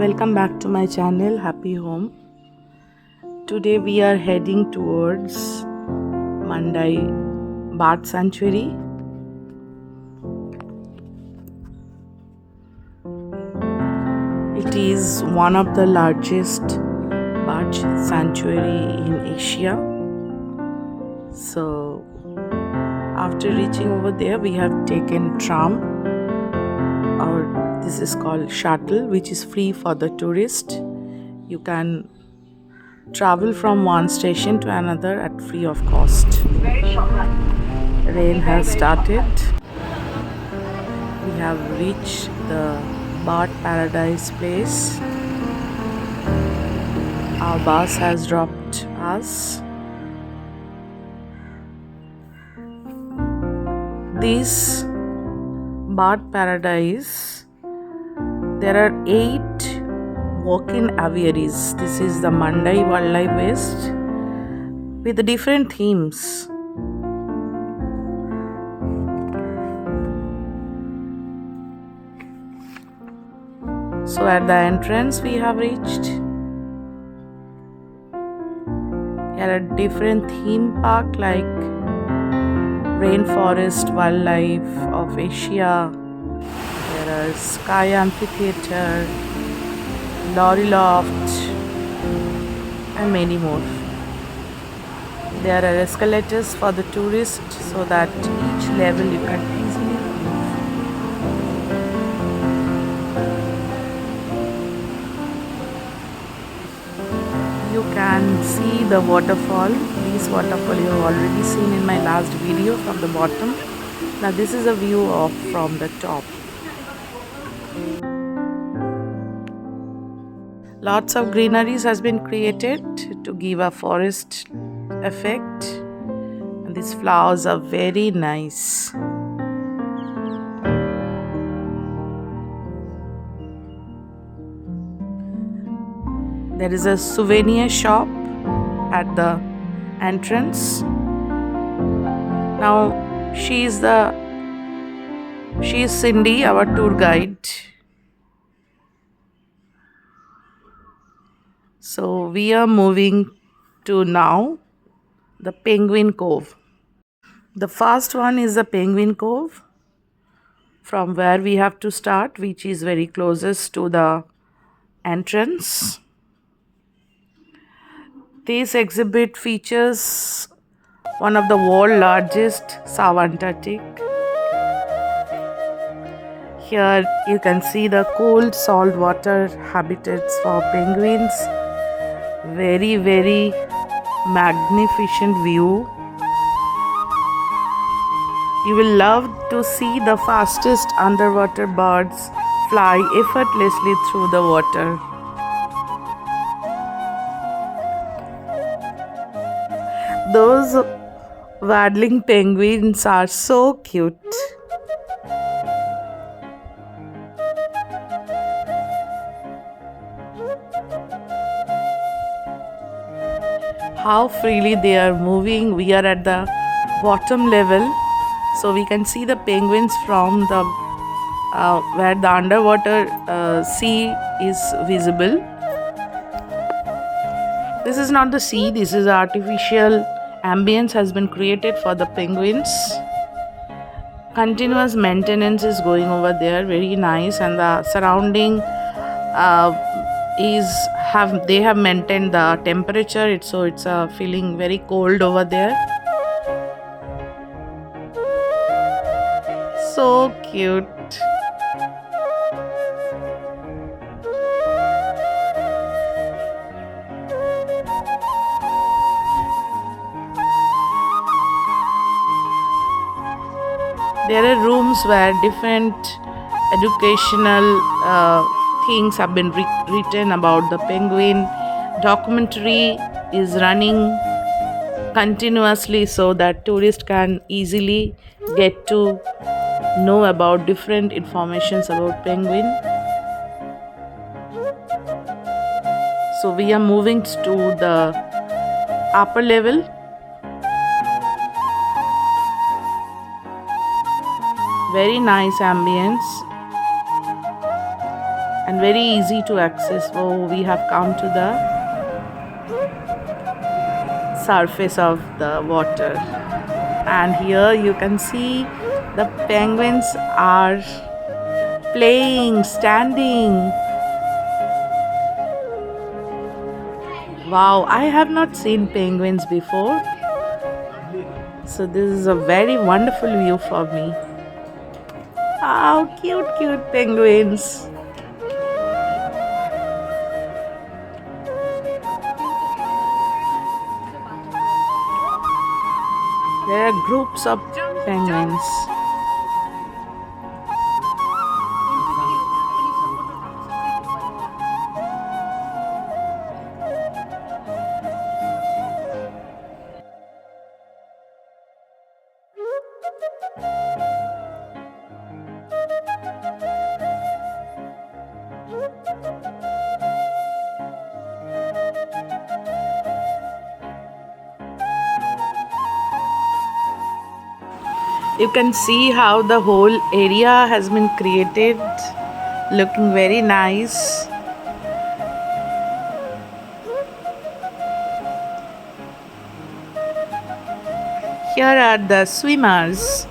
Welcome back to my channel Happy Home. Today we are heading towards Mandai Bird Sanctuary. It is one of the largest bird sanctuary in Asia. So after reaching over there, we have taken tram, or this is called shuttle, which is free for the tourist. You can travel from one station to another at free of cost. Rain has started. We have reached the bird paradise place. Our bus has dropped us. This bird paradise, there are 8 walk-in aviaries. This is the Mandai Wildlife West with different themes. So at the entrance we have reached. Here are different theme park like Rainforest Wildlife of Asia. There are Sky Amphitheater, Lorry Loft, and many more. There are escalators for the tourists so that each level you can easily move. You can see the waterfall. This waterfall you have already seen in my last video from the bottom. Now this is a view from the top. Lots of greeneries has been created to give a forest effect, and these flowers are very nice. There is a souvenir shop at the entrance. Now she is Cindy, our tour guide. So we are moving to now the Penguin Cove. The first one is the Penguin Cove, from where we have to start, which is very closest to the entrance. This exhibit features one of the world's largest sub-Antarctic. Here you can see the cold saltwater habitats for penguins. Very, very magnificent view. You will love to see the fastest underwater birds fly effortlessly through the water. Those waddling penguins are so cute. How freely they are moving. We are at the bottom level, so we can see the penguins from the where the underwater sea is visible. This is not the sea, this is artificial ambience has been created for the penguins. Continuous maintenance is going over there, very nice, and the surrounding they have maintained the temperature, so it's feeling very cold over there. So cute. There are rooms where different educational things have been written about the penguin. Documentary is running continuously so that tourists can easily get to know about different informations about penguin. So we are moving to the upper level. Very nice ambience. and very easy to access. Oh, we have come to the surface of the water, and here you can see the penguins are playing, standing. Wow, I have not seen penguins before, so this is a very wonderful view for me. How cute, cute penguins! There are groups of penguins. You can see how the whole area has been created, looking very nice. Here are the swimmers.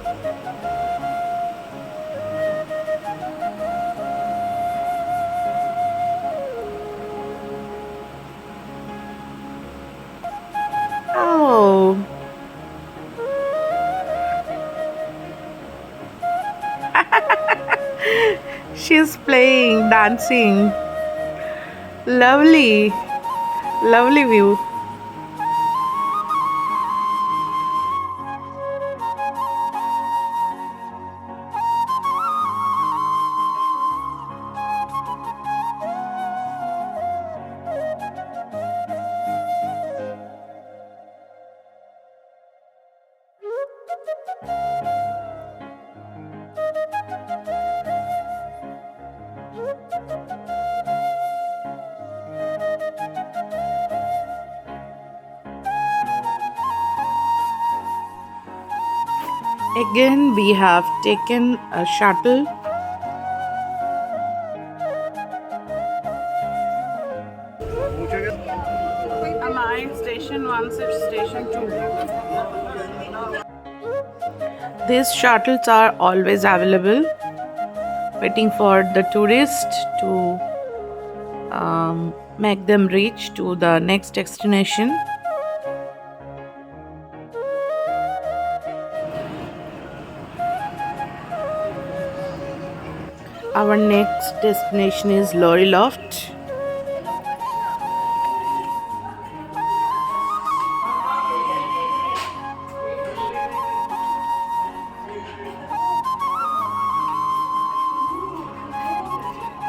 Oh, she's playing, dancing. Lovely, lovely view. Again, we have taken a shuttle. Station 1, station 2. These shuttles are always available, waiting for the tourist to make them reach to the next destination. Our next destination is Lorry Loft.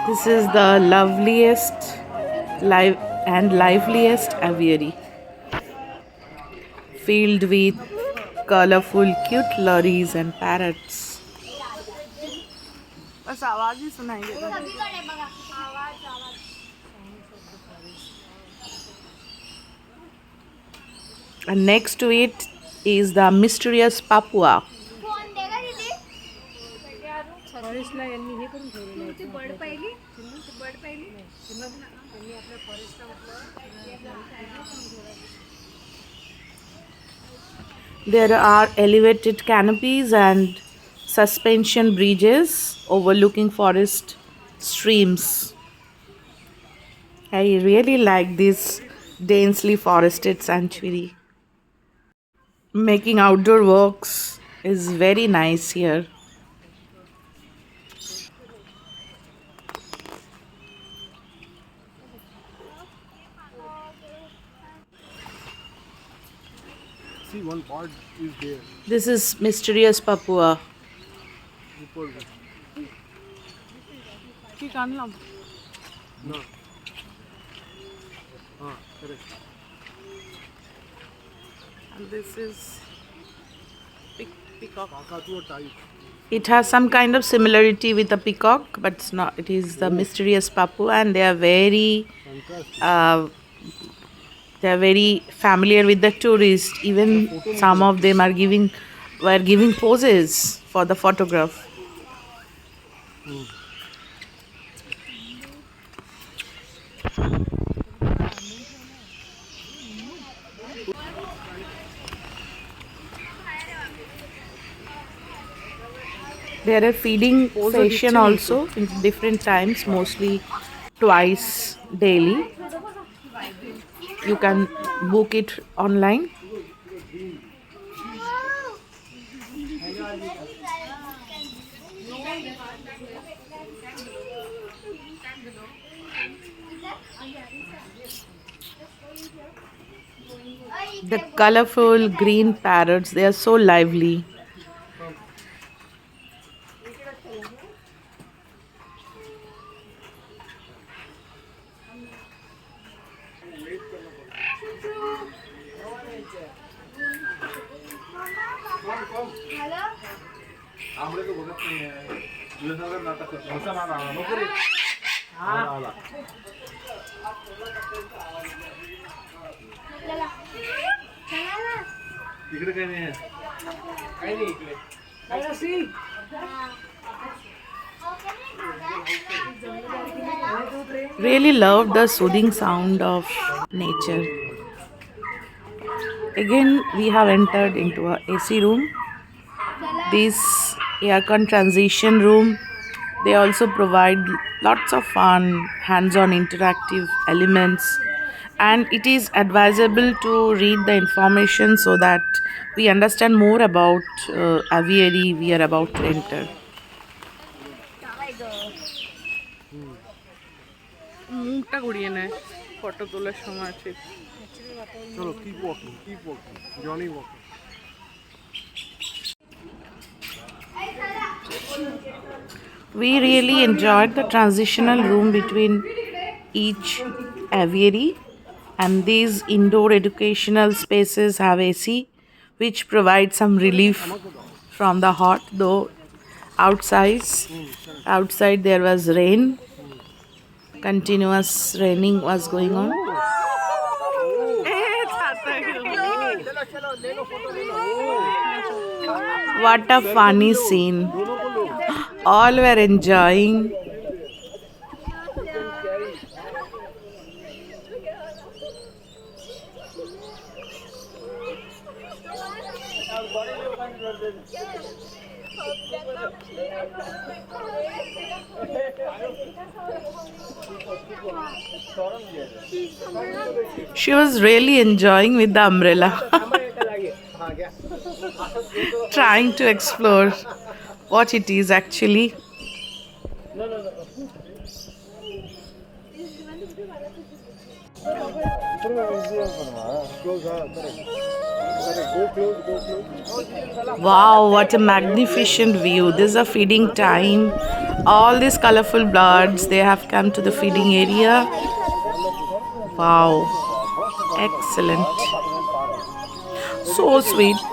This is the loveliest liveliest aviary, filled with colorful cute lorries and parrots. बस आवाज ही सुनाई देता है. And next to it is the mysterious Papua. There are elevated canopies and suspension bridges overlooking forest streams. I really like this densely forested sanctuary. Making outdoor walks is very nice here. See, one part is there. This is mysterious Papua. No. Correct. And this is peacock. Kakatu type. It has some kind of similarity with a peacock, but it's not. It is the mysterious Papua, and they are very familiar with the tourists. Even some of them were giving poses for the photograph. There are feeding পৌঁছে session দিচ্ছে কিন্তু also in different times, mostly twice daily. You can book it online. The colorful green parrots, they are so lively. Really love the soothing sound of nature. Again, we have entered into a AC room. This aircon transition room, they also provide lots of fun, hands-on interactive elements, and it is advisable to read the information so that we understand more about aviary we are about to enter. মুখটা ঘুরিয়ে নেয় photo তোলার সময় ঠিক চলো keep walking, keep walking. Johnny walking. We really enjoyed the transitional room between each aviary, and these indoor educational spaces have AC, which provides some relief from the hot. Though outside there was rain, continuous raining was going on. What a funny scene. All were enjoying. She was really enjoying with the umbrella, trying to explore what it is actually. Close, correct. Correct. Go close, go close. Wow, what a magnificent view. This is a feeding time. All these colorful birds, they have come to the feeding area. Wow, excellent. So sweet.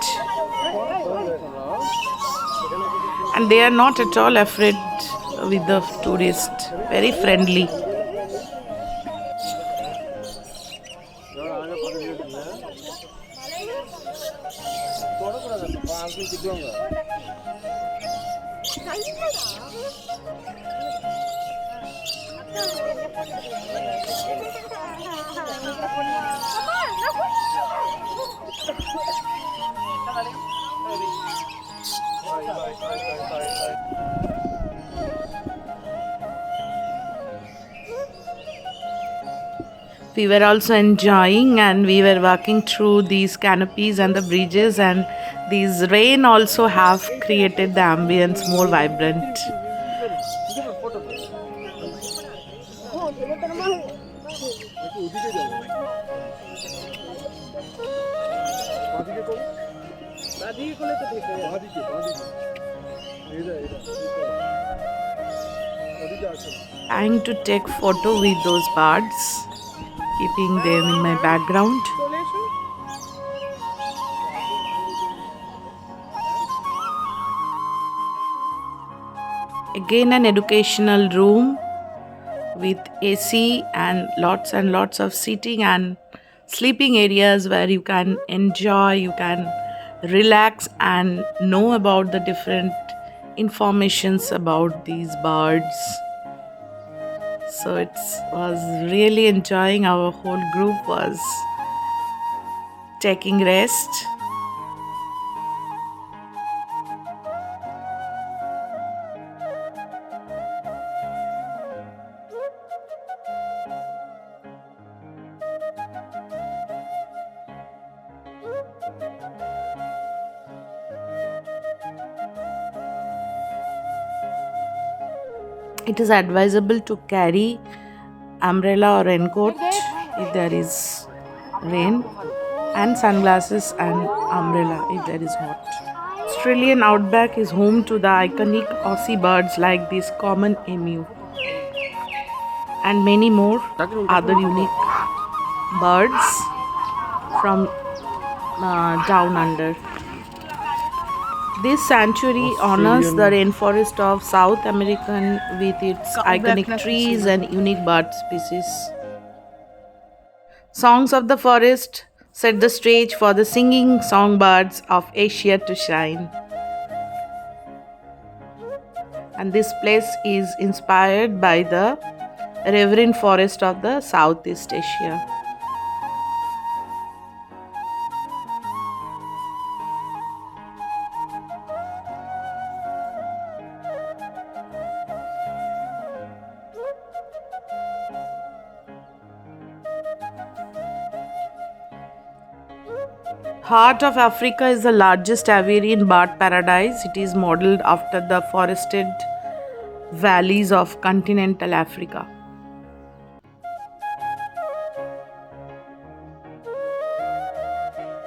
And they are not at all afraid with the tourist. Very friendly. We were also enjoying, and we were walking through these canopies and the bridges, and these rain also have created the ambience more vibrant. Trying to take photo with those birds, keeping them in my background. Again, an educational room with AC and lots of seating and sleeping areas where you can enjoy, you can relax and know about the different informations about these birds. So it was really enjoying. Our whole group was taking rest. It is advisable to carry umbrella or raincoat if there is rain, and sunglasses and umbrella if there is hot. Australian outback is home to the iconic Aussie birds like this common emu and many more other unique birds from down under. This sanctuary honors the rainforest of South America with its iconic trees and unique bird species. Songs of the forest set the stage for the singing songbirds of Asia to shine. And this place is inspired by the Reverend Forest of the Southeast Asia. Heart of Africa is the largest aviary in bird paradise. It is modeled after the forested valleys of continental Africa.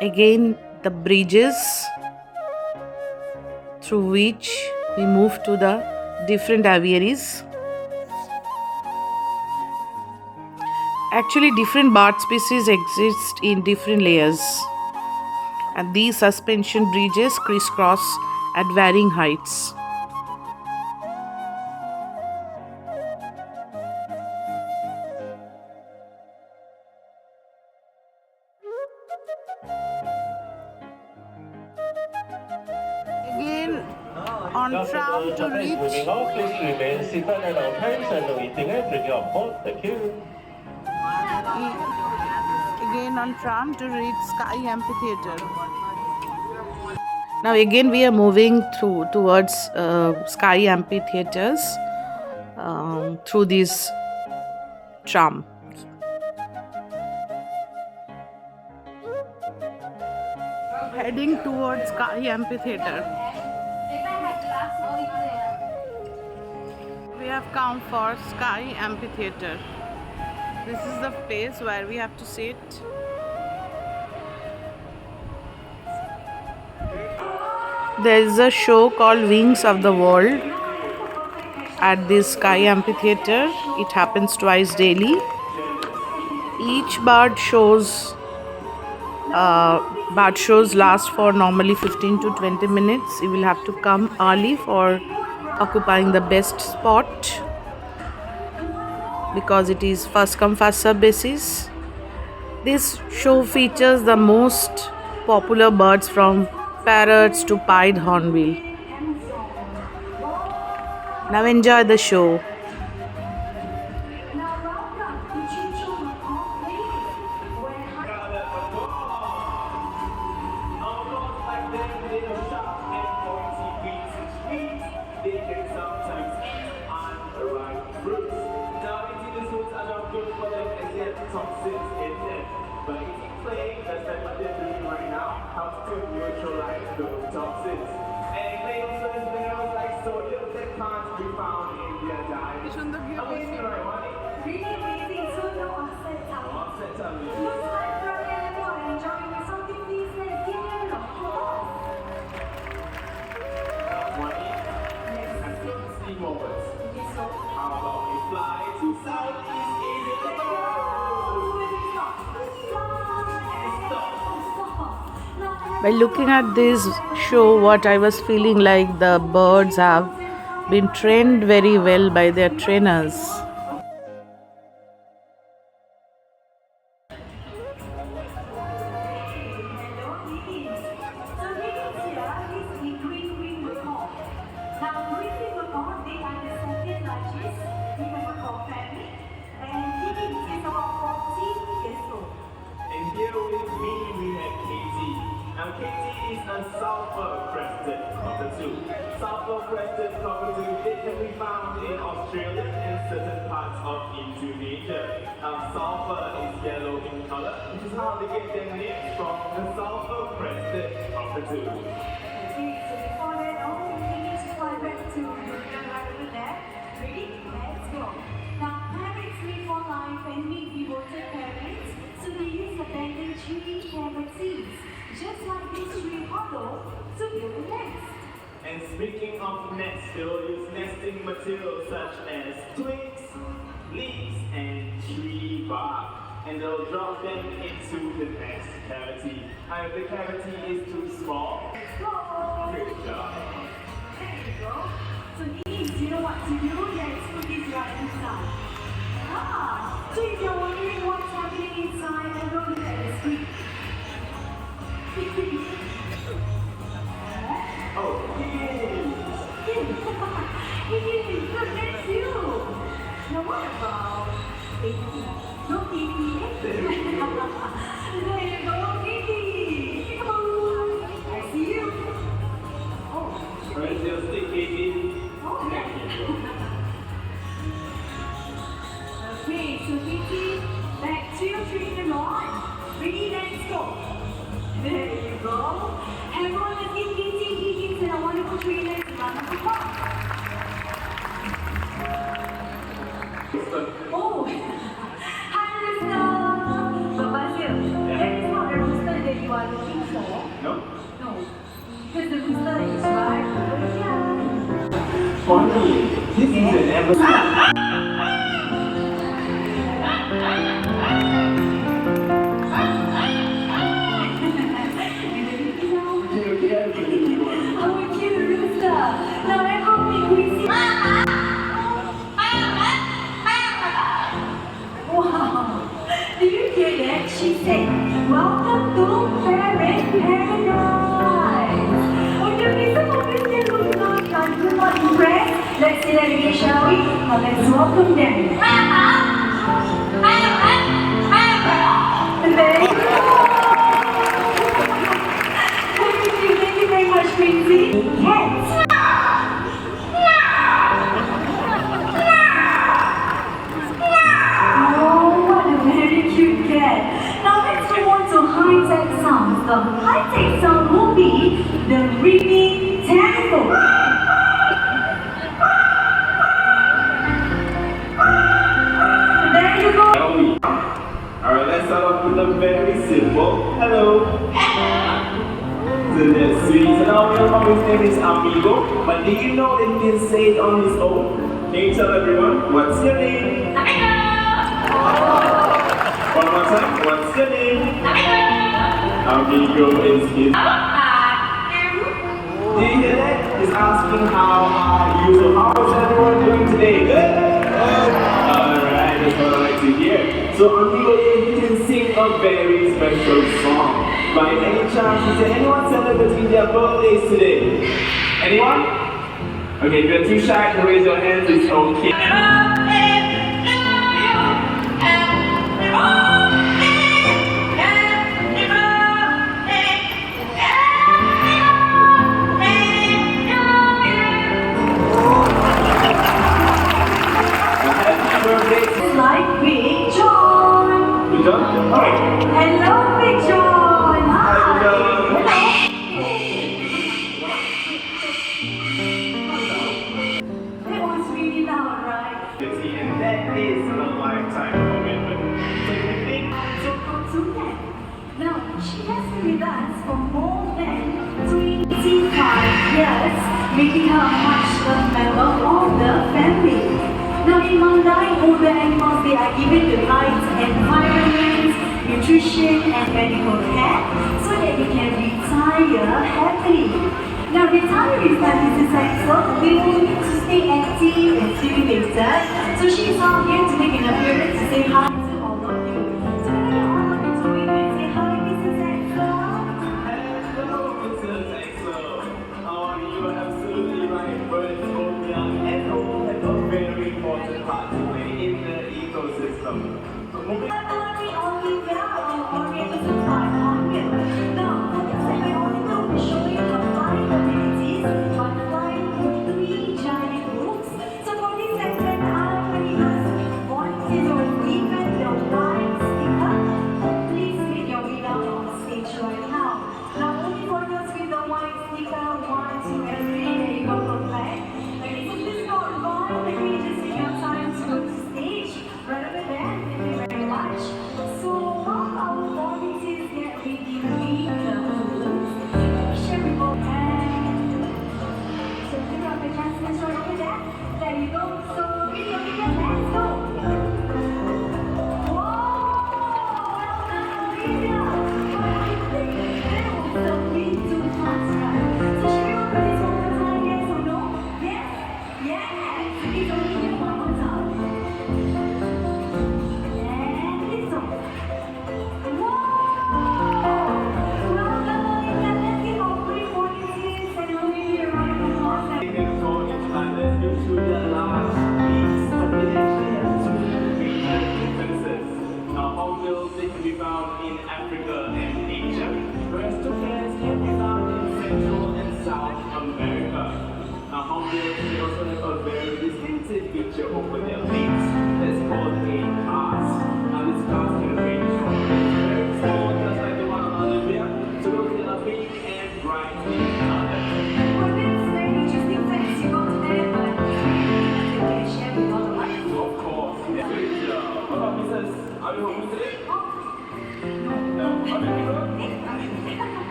Again, the bridges through which we move to the different aviaries. Actually, different bird species exist in different layers, and these suspension bridges crisscross at varying heights. Again, on tram to reach. Please remain seated at all times and no eating and drinking on board. Thank you. Again on tram to reach Sky Amphitheatre. Now again we are moving towards Sky Amphitheatres through this tram. Heading towards Sky Amphitheatre. We have come for Sky Amphitheatre. This is the place where we have to sit. There is a show called Wings of the World at this Sky Amphitheatre. It happens twice daily. Each bird shows last for normally 15 to 20 minutes. You will have to come early for occupying the best spot, because it is first come first serve basis. This show features the most popular birds from parrots to pied hornbill. Now enjoy the show. But eating clay, that's what they're doing right now, helps to neutralize those toxins. And they also has minerals like sodium that can't be found in their diet. Really amazing, so no offset time. Offset time. Looks like Brian are enjoying something please let's give him an applause. Money. Next, I'm going to see moments. Okay, so How about we fly to Southeast Asia? By looking at this show, what I was feeling like, the birds have been trained very well by their trainers. And here with me we have Katie. Now Katie is a sulfur-crested cockatoo. Sulfur-crested cockatoo it can be found in Australia and certain parts of Indonesia. Sulfur is yellow in color, which is how they get their name from the sulfur-crested cockatoo. okay, so before that, we need to fly back to the right over there. Ready? life and meet devoted parents, so they use abandoned tree carrot seeds, just like this tree hollow, to build a nest. And speaking of nests, they will use nesting materials such as twigs, leaves, and tree bark. And they'll drop them into the nest cavity. And if the cavity is too small, Go! good job. There you go. So these, you know what to do? Let's put this right inside. So if you're wondering what's happening inside, then go look at the screen. Oh, yay! Look, that's you. Now what about baby? No baby. There you go, baby. Come on. I see you. Oh. Alright, they'll stick baby. Oh, There you go. Okay, so Kitty, back to your training on. Ready, let's go. There you go. Everyone, let's give Kitty Higgins and a wonderful trainer a round of applause. Oh, hi, Rooster. But Basil, that is not the rooster that you are looking for. No? No, because the rooster is right over here. Funny, this is an episode. Oh, cute rooster. Now everyone we see. Wow. Do you hear that? She said, "Welcome to Parent Paradise." Oh, the reason why we still look not impressed. Let's say that again, shall we? Now let's welcome them. There you go. Thank you very much, Quincy. Cats. Oh, what a very cute cat. Now let's move on to high-tech sounds. The high-tech sound will be the ringing telephone. There you go. Alright, let's start off with a very simple hello. So that's sweet. So now your mommy's name is Amigo, but do you know that he can say it on his own? Can you tell everyone what's your name? One more time, what's your name? Amigo is his. Do you hear that? He's asking how are you? So how is everyone doing today? Good? Alright, that's what I like to hear. So Amigo, you can sing a very special song. By any chance, is there anyone celebrating their birthdays today? Anyone? Okay, if you're too shy to raise your hands, it's okay. Happy birthday. Like Big John. You done? Alright. Hello, Big John. Hi. That was really loud, right? And that is a lifetime commitment. So you think? So that. Now, she has been with us for more than 25 years, making her much loved member of the family. Now in Mandai, all the animals, they are given the right environment, nutrition and medical care so that they can retire happily. Now retirees like Mrs. Axel, they will need to stay active and stimulated. So she's out here to make an appearance to say hi to all of you. So can I all of you join me and say hi, Mrs. Axel? Hello, Mrs. Axel. How are you? Absolutely right. Birds, both young and old, have a very important part to play in the ecosystem. So moving Now, for this segment, I only going to show you how flying abilities by flying with 3 giant hoops. So for this segment, I'm going to ask volunteers or even the white sticker. Please make your way down on stage right now. Now, only for those with the white sticker, 1, 2, and 3, there you go, perfect. Okay, so please not run. Maybe just take your time to go to stage. Right over there.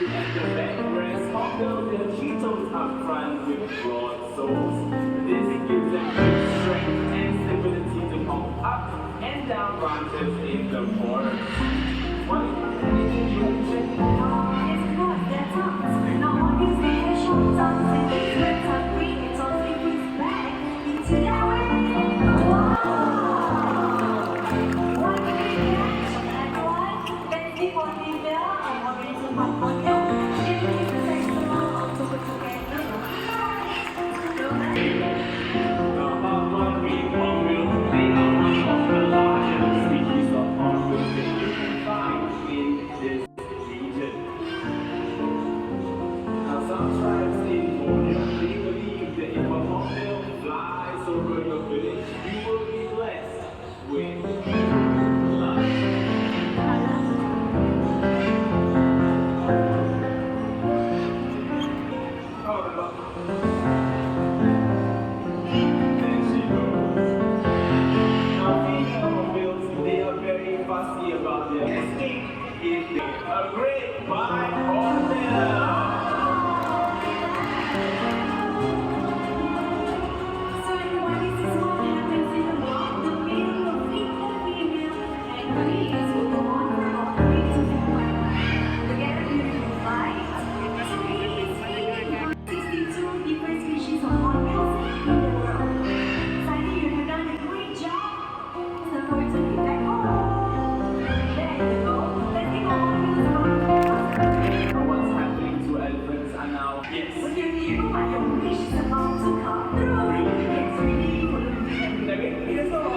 at the backrest. Hawktails and cheetos up front with broad soles. This gives them good strength and stability to pump up and down branches in the forest. What did you mention? It's because they're tongues. Now one gives me a short tongue and these red tongue green. It's all liquids back into the way. Wow! One big catch and one that's the body bell and one is a one for you. It is the sex amount of together. The hawk being hornbills, they are one of the largest species of hornbills that you can find in this region. Now, some tribes in Borneo, they believe that if a hornbill flies over your village, you will be blessed with luck. Hold up. There she goes. Now, female hornbills, they are very fussy about their escape if they a great white hornbill. So everyone, this is what happens in the world. The mating of female and breeds will go on for about 3 to 4 months. Together you will fight. So please, 62 different species of hornbills in the world. Sadly, you have done a great job. So for to be back home. There you go. Let's take a hornbills. What's happening to elephants are now? Yes. What do you know? Your wish is about to come through. It's really cool. Here's the horn.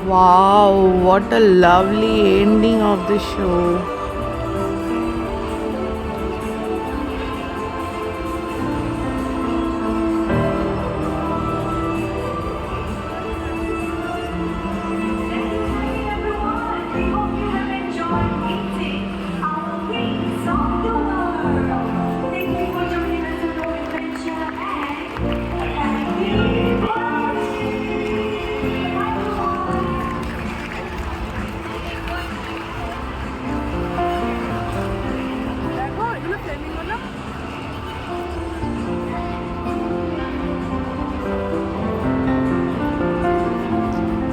Wow, what a lovely ending of the show. Everyone, we hope you have enjoyed meeting our wings of the world. Thank you for joining us on our adventure and happy birthday! Bye everyone!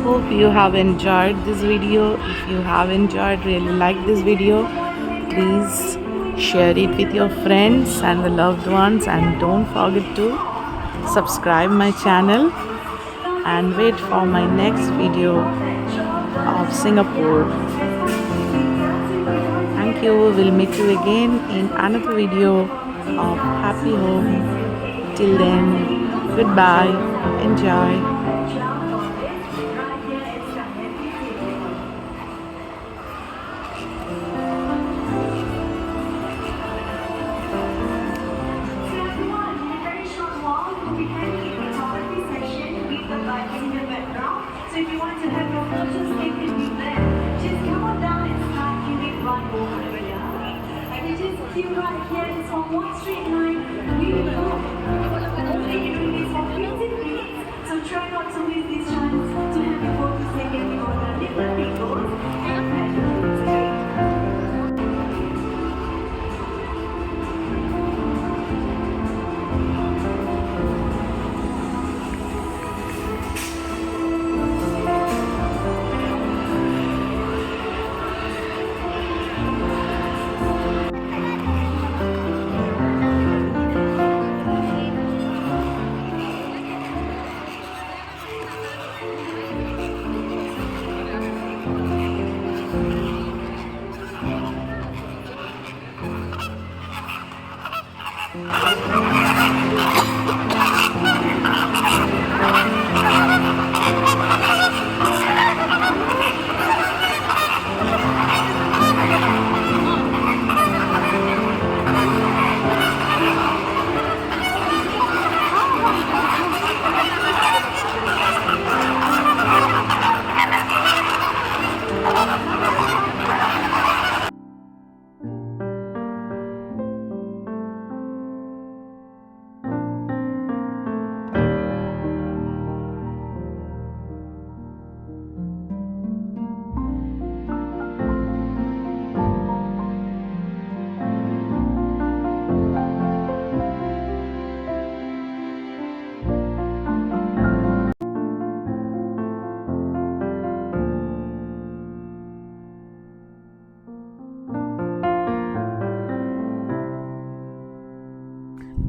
Hope you have enjoyed this video. If you have enjoyed, really like this video, please share it with your friends and the loved ones, and don't forget to subscribe my channel and wait for my next video of Singapore. Thank you. We'll meet you again in another video of Happy Home. Till then, goodbye. Enjoy. So if you want to have your photos taken with them, just come on down and start giving one over here. And you just queue right here, it's on one straight line. We will go. Only doing this for 15 minutes. So try not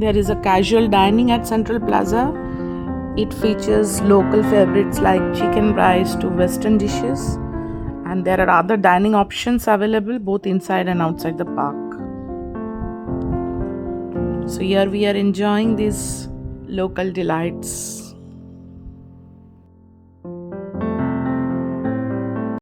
There is a casual dining at Central Plaza. It features local favorites like chicken rice to Western dishes, and there are other dining options available both inside and outside the park. So, here we are enjoying these local delights.